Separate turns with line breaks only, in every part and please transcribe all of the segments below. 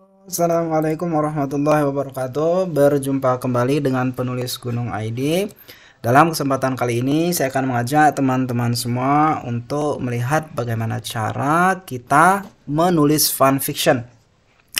Assalamualaikum warahmatullahi wabarakatuh. Berjumpa kembali dengan penulis Gunung ID. Dalam kesempatan kali ini saya akan mengajak teman-teman semua untuk melihat bagaimana cara kita menulis fun fiction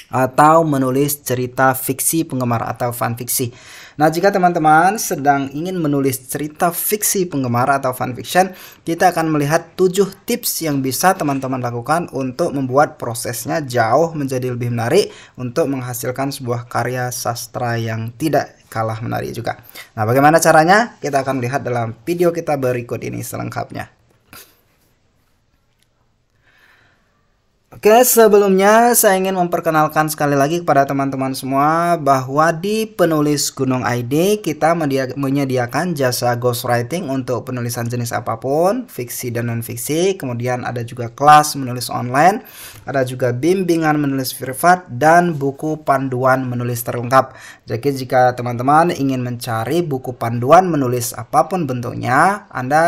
atau menulis cerita fiksi penggemar atau fun fiksi. Nah, jika teman-teman sedang ingin menulis cerita fiksi penggemar atau fun fiction, kita akan melihat 7 tips yang bisa teman-teman lakukan untuk membuat prosesnya jauh menjadi lebih menarik untuk menghasilkan sebuah karya sastra yang tidak kalah menarik juga. Nah, bagaimana caranya? Kita akan lihat dalam video kita berikut ini selengkapnya. Oke, sebelumnya saya ingin memperkenalkan sekali lagi kepada teman-teman semua bahwa di penulis Gunung ID kita menyediakan jasa ghostwriting untuk penulisan jenis apapun, fiksi dan non-fiksi. Kemudian ada juga kelas menulis online, ada juga bimbingan menulis privat, dan buku panduan menulis terlengkap. Jadi jika teman-teman ingin mencari buku panduan menulis apapun bentuknya, Anda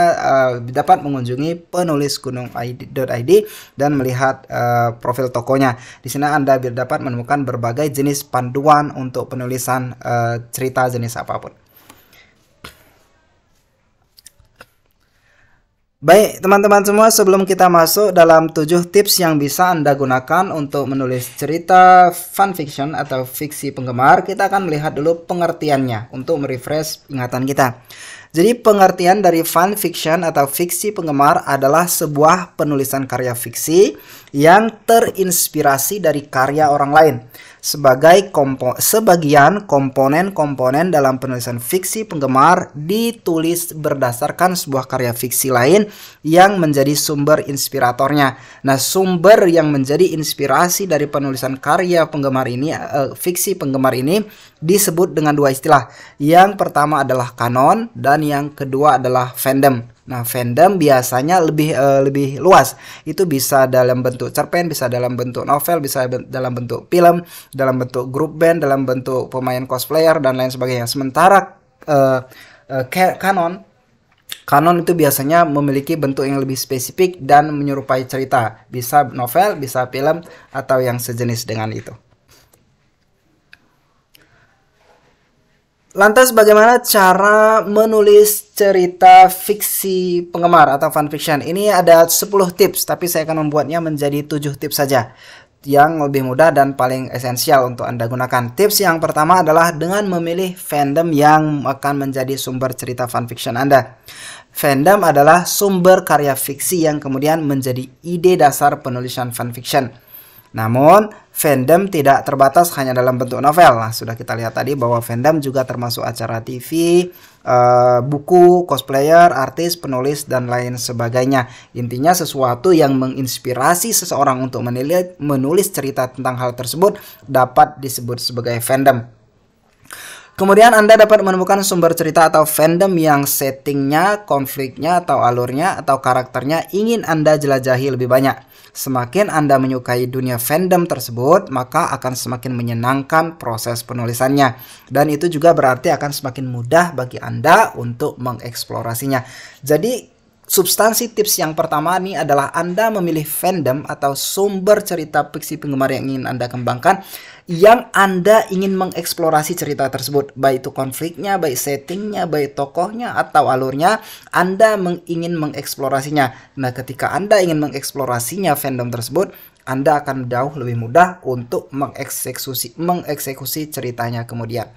dapat mengunjungi penulisgunung.id dan melihat profil tokonya. Di sana Anda dapat menemukan berbagai jenis panduan untuk penulisan cerita jenis apapun. Baik, teman-teman semua, sebelum kita masuk dalam 7 tips yang bisa Anda gunakan untuk menulis cerita fun fiction atau fiksi penggemar, kita akan melihat dulu pengertiannya untuk merefresh ingatan kita. Jadi pengertian dari fun fiction atau fiksi penggemar adalah sebuah penulisan karya fiksi yang terinspirasi dari karya orang lain. Sebagian komponen-komponen dalam penulisan fiksi penggemar ditulis berdasarkan sebuah karya fiksi lain yang menjadi sumber inspiratornya. Nah, sumber yang menjadi inspirasi dari penulisan karya penggemar ini, fiksi penggemar ini disebut dengan 2 istilah. Yang pertama adalah kanon dan yang kedua adalah fandom. Nah, fandom biasanya lebih luas. Itu bisa dalam bentuk cerpen, bisa dalam bentuk novel, bisa dalam bentuk film, dalam bentuk grup band, dalam bentuk pemain cosplayer dan lain sebagainya. Sementara kanon itu biasanya memiliki bentuk yang lebih spesifik dan menyerupai cerita. Bisa novel, bisa film, atau yang sejenis dengan itu. Lantas bagaimana cara menulis cerita fiksi penggemar atau fun fiction? Ini ada 10 tips, tapi saya akan membuatnya menjadi 7 tips saja yang lebih mudah dan paling esensial untuk Anda gunakan. Tips yang pertama adalah dengan memilih fandom yang akan menjadi sumber cerita fun fiction Anda. Fandom adalah sumber karya fiksi yang kemudian menjadi ide dasar penulisan fun fiction. Namun, fandom tidak terbatas hanya dalam bentuk novel. Nah, sudah kita lihat tadi bahwa fandom juga termasuk acara TV, buku, cosplayer, artis, penulis, dan lain sebagainya. Intinya sesuatu yang menginspirasi seseorang untuk menulis cerita tentang hal tersebut dapat disebut sebagai fandom. Kemudian Anda dapat menemukan sumber cerita atau fandom yang settingnya, konfliknya, atau alurnya, atau karakternya ingin Anda jelajahi lebih banyak. Semakin Anda menyukai dunia fandom tersebut, maka akan semakin menyenangkan proses penulisannya. Dan itu juga berarti akan semakin mudah bagi Anda untuk mengeksplorasinya. Jadi, substansi tips yang pertama ini adalah Anda memilih fandom atau sumber cerita fiksi penggemar yang ingin Anda kembangkan, yang Anda ingin mengeksplorasi cerita tersebut, baik itu konfliknya, baik settingnya, baik tokohnya, atau alurnya. Anda ingin mengeksplorasinya. Nah, ketika Anda ingin mengeksplorasinya fandom tersebut, Anda akan jauh lebih mudah untuk mengeksekusi ceritanya kemudian.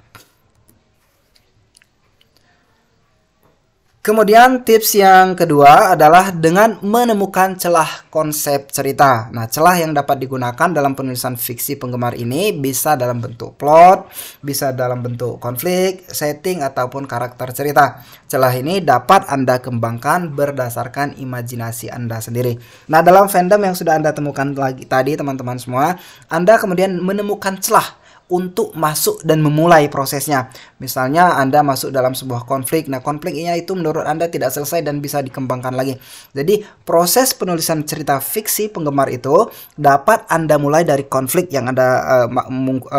Kemudian tips yang kedua adalah dengan menemukan celah konsep cerita. Nah, celah yang dapat digunakan dalam penulisan fiksi penggemar ini bisa dalam bentuk plot, bisa dalam bentuk konflik, setting, ataupun karakter cerita. Celah ini dapat Anda kembangkan berdasarkan imajinasi Anda sendiri. Nah, dalam fandom yang sudah Anda temukan tadi, teman-teman semua, Anda kemudian menemukan celah untuk masuk dan memulai prosesnya. Misalnya Anda masuk dalam sebuah konflik. Nah, konfliknya itu menurut Anda tidak selesai dan bisa dikembangkan lagi. Jadi, proses penulisan cerita fiksi penggemar itu dapat Anda mulai dari konflik yang Anda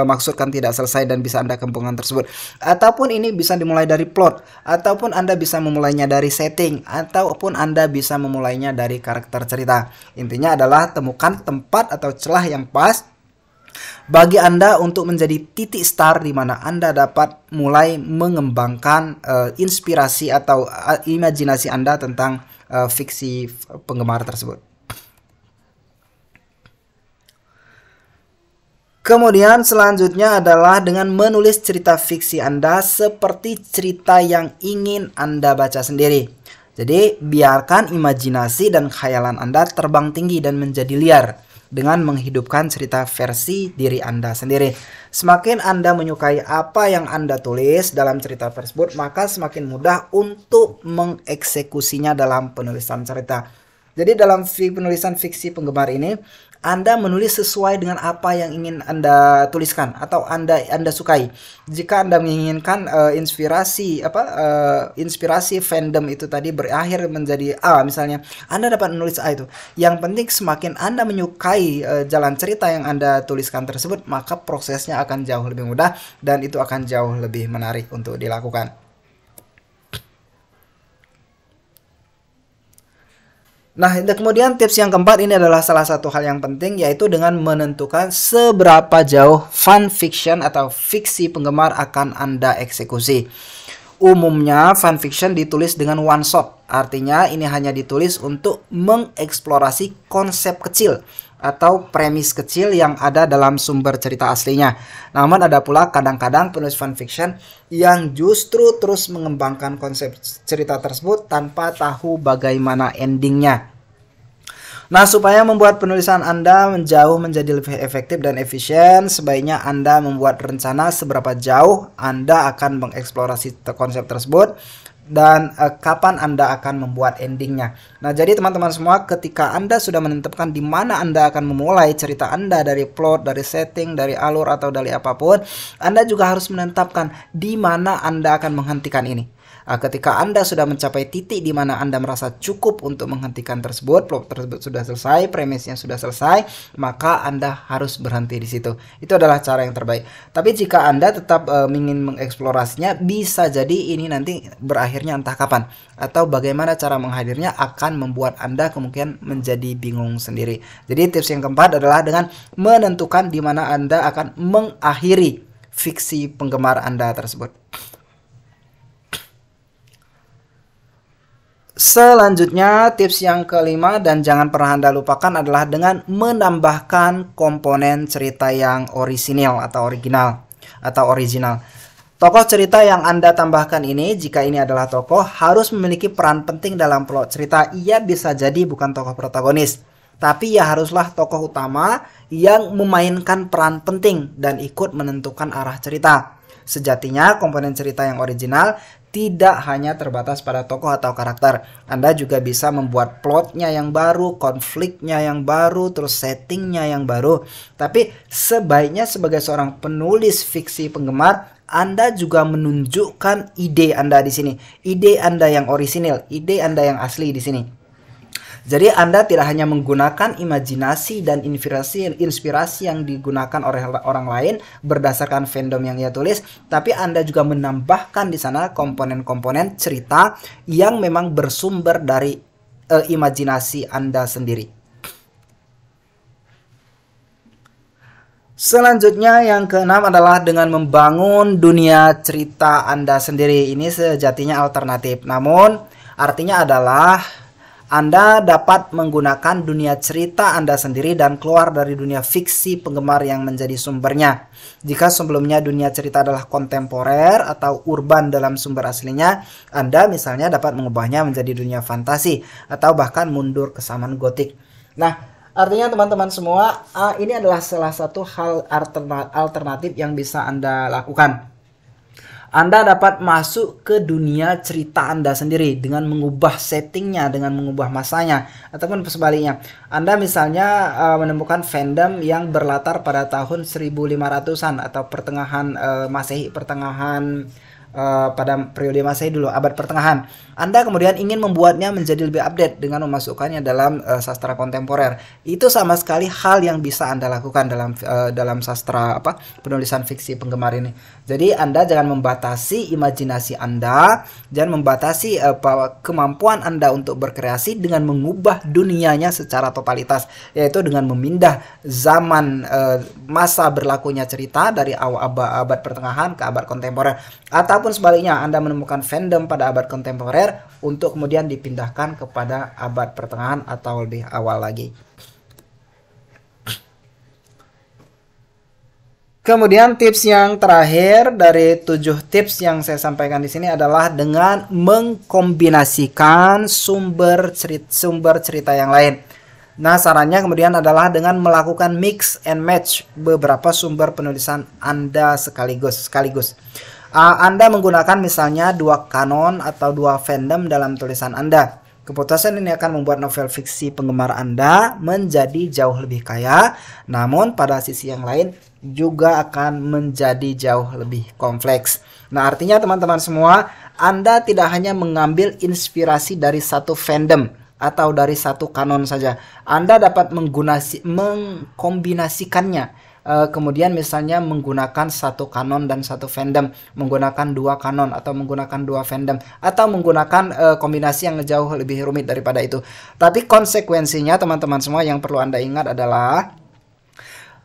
maksudkan tidak selesai dan bisa Anda kembangkan tersebut. Ataupun ini bisa dimulai dari plot, ataupun Anda bisa memulainya dari setting, ataupun Anda bisa memulainya dari karakter cerita. Intinya adalah temukan tempat atau celah yang pas bagi Anda untuk menjadi titik start di mana Anda dapat mulai mengembangkan inspirasi atau imajinasi Anda tentang fiksi penggemar tersebut. Kemudian selanjutnya adalah dengan menulis cerita fiksi Anda seperti cerita yang ingin Anda baca sendiri. Jadi biarkan imajinasi dan khayalan Anda terbang tinggi dan menjadi liar dengan menghidupkan cerita versi diri Anda sendiri. Semakin Anda menyukai apa yang Anda tulis dalam cerita tersebut, maka semakin mudah untuk mengeksekusinya dalam penulisan cerita. Jadi dalam penulisan fiksi penggemar ini, Anda menulis sesuai dengan apa yang ingin Anda tuliskan atau Anda sukai. Jika Anda menginginkan inspirasi fandom itu tadi berakhir menjadi A misalnya, Anda dapat menulis A itu. Yang penting semakin Anda menyukai jalan cerita yang Anda tuliskan tersebut, maka prosesnya akan jauh lebih mudah dan itu akan jauh lebih menarik untuk dilakukan. Nah, kemudian tips yang keempat ini adalah salah satu hal yang penting, yaitu dengan menentukan seberapa jauh fanfiction atau fiksi penggemar akan Anda eksekusi. Umumnya fanfiction ditulis dengan one shot, artinya ini hanya ditulis untuk mengeksplorasi konsep kecil atau premis kecil yang ada dalam sumber cerita aslinya. Namun ada pula kadang-kadang penulis fanfiction yang justru terus mengembangkan konsep cerita tersebut tanpa tahu bagaimana endingnya. Nah, supaya membuat penulisan Anda menjadi lebih efektif dan efisien, sebaiknya Anda membuat rencana seberapa jauh Anda akan mengeksplorasi konsep tersebut dan kapan Anda akan membuat endingnya. Nah, jadi teman-teman semua, ketika Anda sudah menentukan di mana Anda akan memulai cerita Anda, dari plot, dari setting, dari alur, atau dari apapun, Anda juga harus menetapkan di mana Anda akan menghentikan ini. Ketika Anda sudah mencapai titik di mana Anda merasa cukup untuk menghentikan tersebut, plot tersebut sudah selesai, premisnya sudah selesai, maka Anda harus berhenti di situ. Itu adalah cara yang terbaik. Tapi jika Anda tetap ingin mengeksplorasinya, bisa jadi ini nanti berakhirnya entah kapan, atau bagaimana cara menghadirnya akan membuat Anda kemungkinan menjadi bingung sendiri. Jadi tips yang keempat adalah dengan menentukan di mana Anda akan mengakhiri fiksi penggemar Anda tersebut. Selanjutnya, tips yang kelima dan jangan pernah Anda lupakan adalah dengan menambahkan komponen cerita yang orisinil atau original. Tokoh cerita yang Anda tambahkan ini, jika ini adalah tokoh, harus memiliki peran penting dalam plot cerita. Ia bisa jadi bukan tokoh protagonis, tapi ia haruslah tokoh utama yang memainkan peran penting dan ikut menentukan arah cerita. Sejatinya, komponen cerita yang original tidak hanya terbatas pada tokoh atau karakter. Anda juga bisa membuat plotnya yang baru, konfliknya yang baru, terus settingnya yang baru. Tapi sebaiknya sebagai seorang penulis fiksi penggemar, Anda juga menunjukkan ide Anda di sini. Ide Anda yang orisinil, ide Anda yang asli di sini. Jadi Anda tidak hanya menggunakan imajinasi dan inspirasi yang digunakan oleh orang lain berdasarkan fandom yang ia tulis, tapi Anda juga menambahkan di sana komponen-komponen cerita yang memang bersumber dari imajinasi Anda sendiri. Selanjutnya yang keenam adalah dengan membangun dunia cerita Anda sendiri. Ini sejatinya alternatif, namun artinya adalah Anda dapat menggunakan dunia cerita Anda sendiri dan keluar dari dunia fiksi penggemar yang menjadi sumbernya. Jika sebelumnya dunia cerita adalah kontemporer atau urban dalam sumber aslinya, Anda misalnya dapat mengubahnya menjadi dunia fantasi atau bahkan mundur ke zaman gotik. Nah, artinya teman-teman semua, ini adalah salah satu hal alternatif yang bisa Anda lakukan. Anda dapat masuk ke dunia cerita Anda sendiri dengan mengubah settingnya, dengan mengubah masanya, ataupun sebaliknya. Anda misalnya menemukan fandom yang berlatar pada tahun 1500-an atau pertengahan Masehi, pertengahan pada periode Masehi dulu, abad pertengahan. Anda kemudian ingin membuatnya menjadi lebih update dengan memasukkannya dalam sastra kontemporer. Itu sama sekali hal yang bisa Anda lakukan dalam sastra penulisan fiksi penggemar ini. Jadi Anda jangan membatasi imajinasi Anda, jangan membatasi kemampuan Anda untuk berkreasi dengan mengubah dunianya secara totalitas, yaitu dengan memindah zaman masa berlakunya cerita dari abad pertengahan ke abad kontemporer, ataupun sebaliknya Anda menemukan fandom pada abad kontemporer untuk kemudian dipindahkan kepada abad pertengahan atau lebih awal lagi. Kemudian tips yang terakhir dari 7 tips yang saya sampaikan di sini adalah dengan mengkombinasikan sumber cerita yang lain. Nah, sarannya kemudian adalah dengan melakukan mix and match beberapa sumber penulisan Anda sekaligus. Anda menggunakan misalnya 2 kanon atau 2 fandom dalam tulisan Anda. Keputusan ini akan membuat novel fiksi penggemar Anda menjadi jauh lebih kaya, namun pada sisi yang lain juga akan menjadi jauh lebih kompleks. Nah, artinya teman-teman semua, Anda tidak hanya mengambil inspirasi dari satu fandom atau dari satu kanon saja. Anda dapat mengkombinasikannya. Kemudian misalnya menggunakan satu kanon dan satu fandom, menggunakan 2 kanon atau menggunakan 2 fandom, atau menggunakan kombinasi yang jauh lebih rumit daripada itu. Tapi konsekuensinya teman-teman semua yang perlu Anda ingat adalah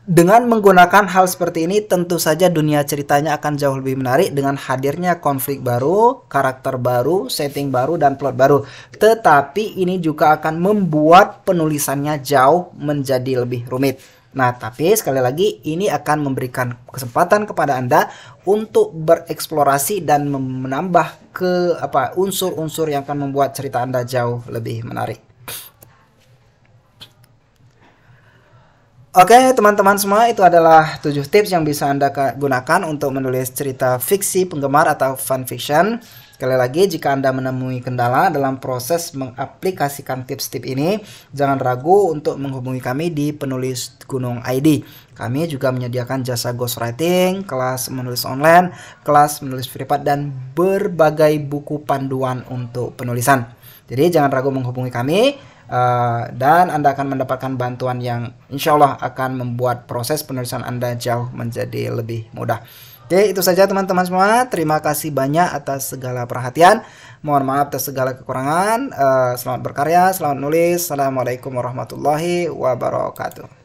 dengan menggunakan hal seperti ini, tentu saja dunia ceritanya akan jauh lebih menarik dengan hadirnya konflik baru, karakter baru, setting baru, dan plot baru. Tetapi ini juga akan membuat penulisannya jauh menjadi lebih rumit. Nah, tapi sekali lagi ini akan memberikan kesempatan kepada Anda untuk bereksplorasi dan menambah unsur-unsur yang akan membuat cerita Anda jauh lebih menarik. Oke, teman-teman semua, itu adalah 7 tips yang bisa Anda gunakan untuk menulis cerita fiksi penggemar atau fanfiction. Sekali lagi, jika Anda menemui kendala dalam proses mengaplikasikan tips-tips ini, jangan ragu untuk menghubungi kami di Penulis Gunung ID. Kami juga menyediakan jasa ghostwriting, kelas menulis online, kelas menulis privat, dan berbagai buku panduan untuk penulisan. Jadi jangan ragu menghubungi kami, dan Anda akan mendapatkan bantuan yang insya Allah akan membuat proses penulisan Anda jauh menjadi lebih mudah. Oke, itu saja teman-teman semua. Terima kasih banyak atas segala perhatian. Mohon maaf atas segala kekurangan. Selamat berkarya, selamat nulis. Assalamualaikum warahmatullahi wabarakatuh.